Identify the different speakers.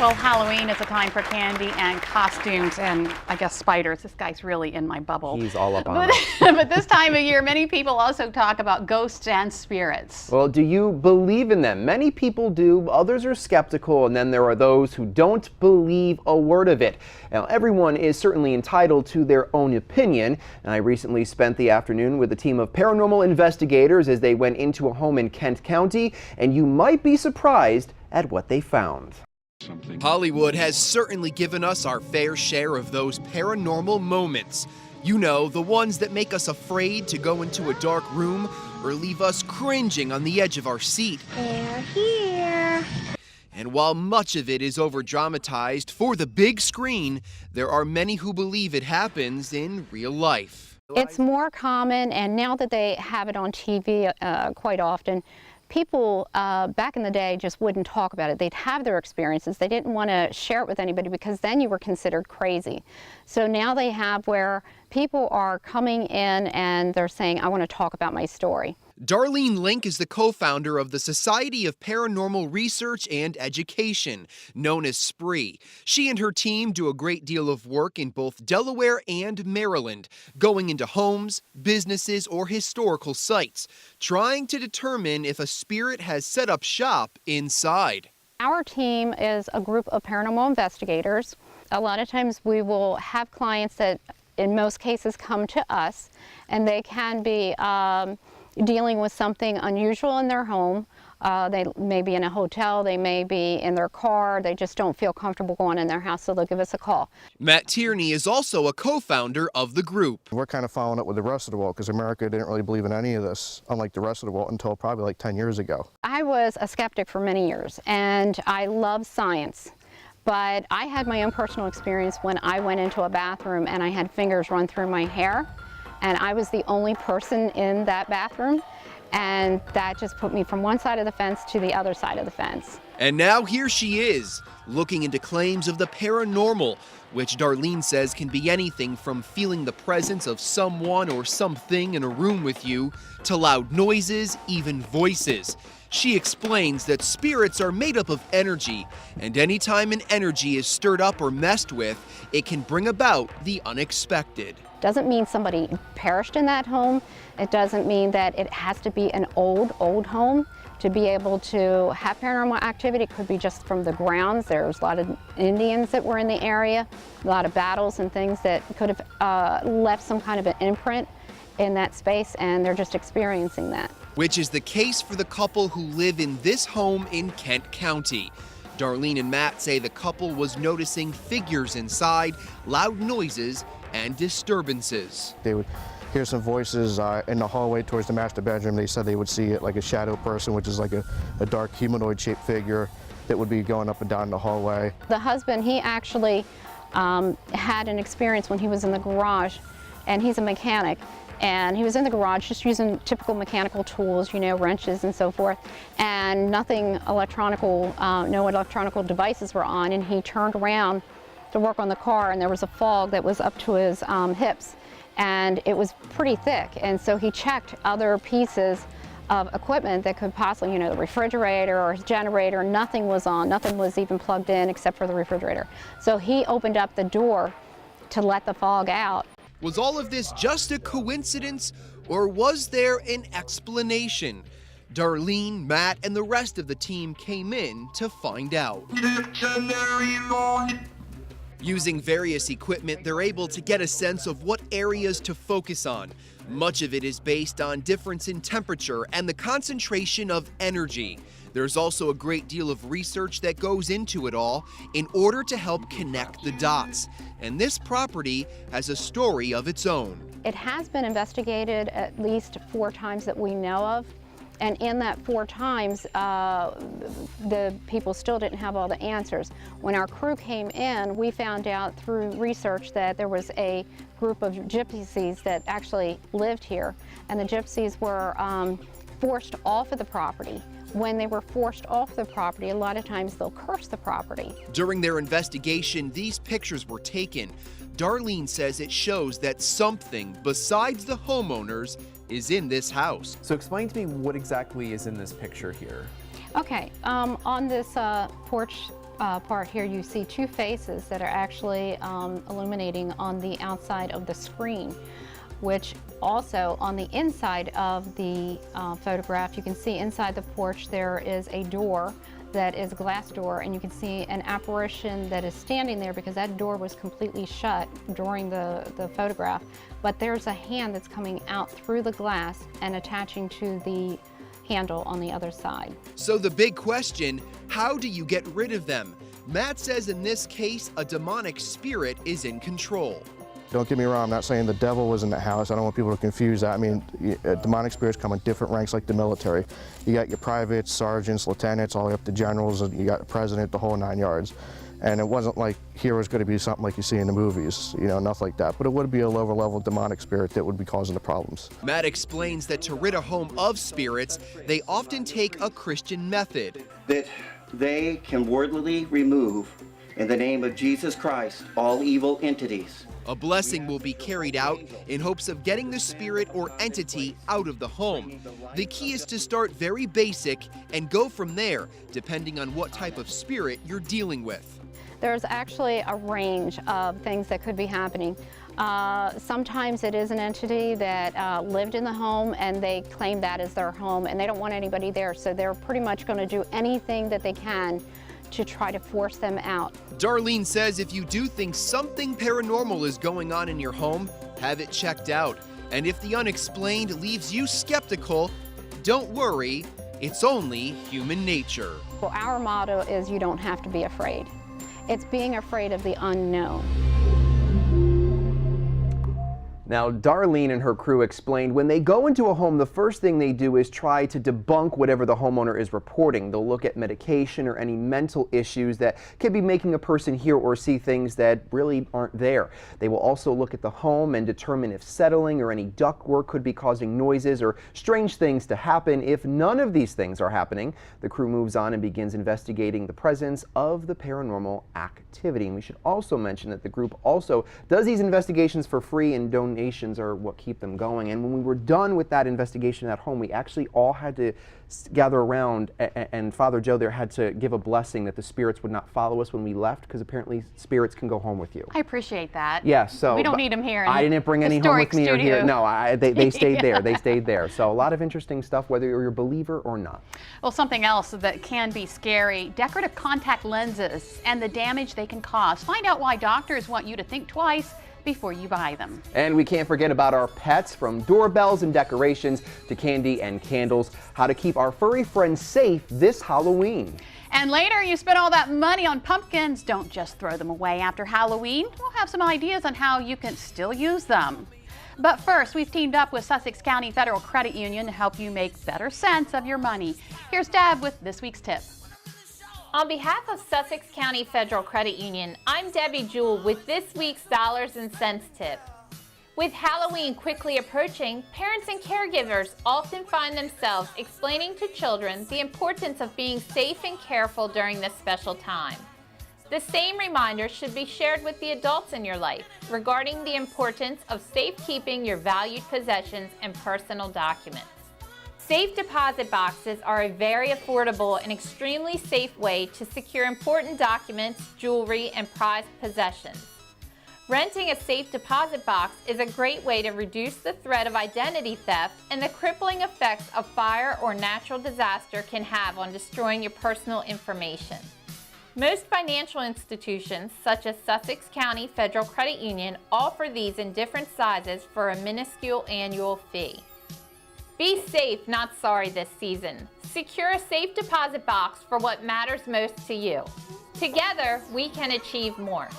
Speaker 1: Well, Halloween is a time for candy and costumes and, I guess, spiders. This guy's really in my bubble.
Speaker 2: He's all up on it.
Speaker 1: But this time of year, many people also talk about ghosts and spirits.
Speaker 2: Well, do you believe in them? Many people do, others are skeptical, and then there are those who don't believe a word of it. Now, everyone is certainly entitled to their own opinion, and I recently spent the afternoon with a team of paranormal investigators as they went into a home in Kent County, and you might be surprised at what they found.
Speaker 3: Hollywood has certainly given us our fair share of those paranormal moments. You know, the ones that make us afraid to go into a dark room or leave us cringing on the edge of our seat.
Speaker 4: They're here.
Speaker 3: And while much of it is over-dramatized for the big screen, there are many who believe it happens in real life.
Speaker 5: It's more common, and now that they have it on TV quite often, people back in the day just wouldn't talk about it. They'd have their experiences. They didn't want to share it with anybody because then you were considered crazy. So now they have where people are coming in and they're saying, I want to talk about my story.
Speaker 3: Darlene Link is the co-founder of the Society of Paranormal Research and Education, known as SPREE. She and her team do a great deal of work in both Delaware and Maryland, going into homes, businesses, or historical sites, trying to determine if a spirit has set up shop inside.
Speaker 5: Our team is a group of paranormal investigators. A lot of times we will have clients that in most cases come to us, and they can be dealing with something unusual in their home. They may be in a hotel, they may be in their car, they just don't feel comfortable going in their house, so they'll give us a call.
Speaker 3: Matt Tierney is also a co-founder of the group.
Speaker 6: We're kind of following it with the rest of the world because America didn't really believe in any of this, unlike the rest of the world, until probably like 10 years ago.
Speaker 5: I was a skeptic for many years, and I love science. But I had my own personal experience when I went into a bathroom and I had fingers run through my hair. And I was the only person in that bathroom, and that just put me from one side of the fence to the other side of the fence.
Speaker 3: And now here she is, looking into claims of the paranormal, which Darlene says can be anything from feeling the presence of someone or something in a room with you, to loud noises, even voices. She explains that spirits are made up of energy, and anytime an energy is stirred up or messed with, it can bring about the unexpected.
Speaker 5: Doesn't mean somebody perished in that home. It doesn't mean that it has to be an old home to be able to have paranormal activity. It could be just from the grounds. There's a lot of Indians that were in the area, a lot of battles and things that could have left some kind of an imprint in that space, and they're just experiencing that.
Speaker 3: Which is the case for the couple who live in this home in Kent County. Darlene and Matt say the couple was noticing figures inside, loud noises, and disturbances.
Speaker 6: They would hear some voices in the hallway towards the master bedroom. They said they would see it like a shadow person, which is like a dark humanoid-shaped figure that would be going up and down the hallway.
Speaker 5: The husband, he actually had an experience when he was in the garage, and he's a mechanic. And he was in the garage just using typical mechanical tools, you know, wrenches and so forth, and nothing electronical, no electronical devices were on, and he turned around to work on the car, and there was a fog that was up to his hips, and it was pretty thick, and so he checked other pieces of equipment that could possibly, you know, the refrigerator or his generator. Nothing was on, nothing was even plugged in except for the refrigerator. So he opened up the door to let the fog out.
Speaker 3: Was all of this just a coincidence, or was there an explanation? Darlene, Matt, and the rest of the team came in to find out. Using various equipment, they're able to get a sense of what areas to focus on. Much of it is based on difference in temperature and the concentration of energy. There's also a great deal of research that goes into it all in order to help connect the dots. And this property has a story of its own.
Speaker 5: It has been investigated at least 4 times that we know of. And in that 4 times, the people still didn't have all the answers. When our crew came in, we found out through research that there was a group of gypsies that actually lived here. And the gypsies were forced off of the property. When they were forced off the property, a lot of times they'll curse the property.
Speaker 3: During their investigation, these pictures were taken. Darlene says it shows that something besides the homeowners is in this house.
Speaker 2: So explain to me what exactly is in this picture here.
Speaker 5: Okay, on this porch part here, you see two faces that are actually illuminating on the outside of the screen, which also on the inside of the photograph, you can see inside the porch there is a door that is a glass door, and you can see an apparition that is standing there because that door was completely shut during the photograph. But there's a hand that's coming out through the glass and attaching to the handle on the other side.
Speaker 3: So the big question, how do you get rid of them? Matt says in this case, a demonic spirit is in control.
Speaker 6: Don't get me wrong, I'm not saying the devil was in the house. I don't want people to confuse that. I mean, demonic spirits come in different ranks like the military. You got your privates, sergeants, lieutenants, all the way up to generals, and you got the president, the whole 9 yards. And it wasn't like here was going to be something like you see in the movies, you know, nothing like that. But it would be a lower level demonic spirit that would be causing the problems.
Speaker 3: Matt explains that to rid a home of spirits, they often take a Christian method.
Speaker 7: That they can wordily remove, in the name of Jesus Christ, all evil entities.
Speaker 3: A blessing will be carried out in hopes of getting the spirit or entity out of the home. The key is to start very basic and go from there, depending on what type of spirit you're dealing with.
Speaker 5: There's actually a range of things that could be happening. Sometimes it is an entity that lived in the home and they claim that as their home and they don't want anybody there, so they're pretty much going to do anything that they can to try to force them out.
Speaker 3: Darlene says if you do think something paranormal is going on in your home, have it checked out. And if the unexplained leaves you skeptical, don't worry, it's only human nature.
Speaker 5: Well, our motto is you don't have to be afraid. It's being afraid of the unknown.
Speaker 2: Now, Darlene and her crew explained when they go into a home, the first thing they do is try to debunk whatever the homeowner is reporting. They'll look at medication or any mental issues that could be making a person hear or see things that really aren't there. They will also look at the home and determine if settling or any ductwork could be causing noises or strange things to happen. If none of these things are happening, the crew moves on and begins investigating the presence of the paranormal activity. And we should also mention that the group also does these investigations for free, and donations are what keep them going. And when we were done with that investigation at home, we actually all had to gather around, and Father Joe there had to give a blessing that the spirits would not follow us when we left, because apparently spirits can go home with you.
Speaker 1: I appreciate that.
Speaker 2: Yeah, so
Speaker 1: we don't need them here.
Speaker 2: I didn't bring any home with me or here. No, they stayed there. They stayed there. So a lot of interesting stuff, whether you're a believer or not.
Speaker 1: Well, something else that can be scary, decorative contact lenses and the damage they can cause. Find out why doctors want you to think twice before you buy them. And
Speaker 2: we can't forget about our pets, from doorbells and decorations to candy and candles, how to keep our furry friends safe this Halloween.
Speaker 1: And later, you spend all that money on pumpkins. Don't just throw them away after Halloween. We'll have some ideas on how you can still use them. But first, we've teamed up with Sussex County Federal Credit Union to help you make better sense of your money. Here's Deb with this week's tip.
Speaker 8: On behalf of Sussex County Federal Credit Union, I'm Debbie Jewell with this week's Dollars and Cents tip. With Halloween quickly approaching, parents and caregivers often find themselves explaining to children the importance of being safe and careful during this special time. The same reminder should be shared with the adults in your life regarding the importance of safekeeping your valued possessions and personal documents. Safe deposit boxes are a very affordable and extremely safe way to secure important documents, jewelry, and prized possessions. Renting a safe deposit box is a great way to reduce the threat of identity theft and the crippling effects of fire or natural disaster can have on destroying your personal information. Most financial institutions, such as Sussex County Federal Credit Union, offer these in different sizes for a minuscule annual fee. Be safe, not sorry this season. Secure a safe deposit box for what matters most to you. Together, we can achieve more.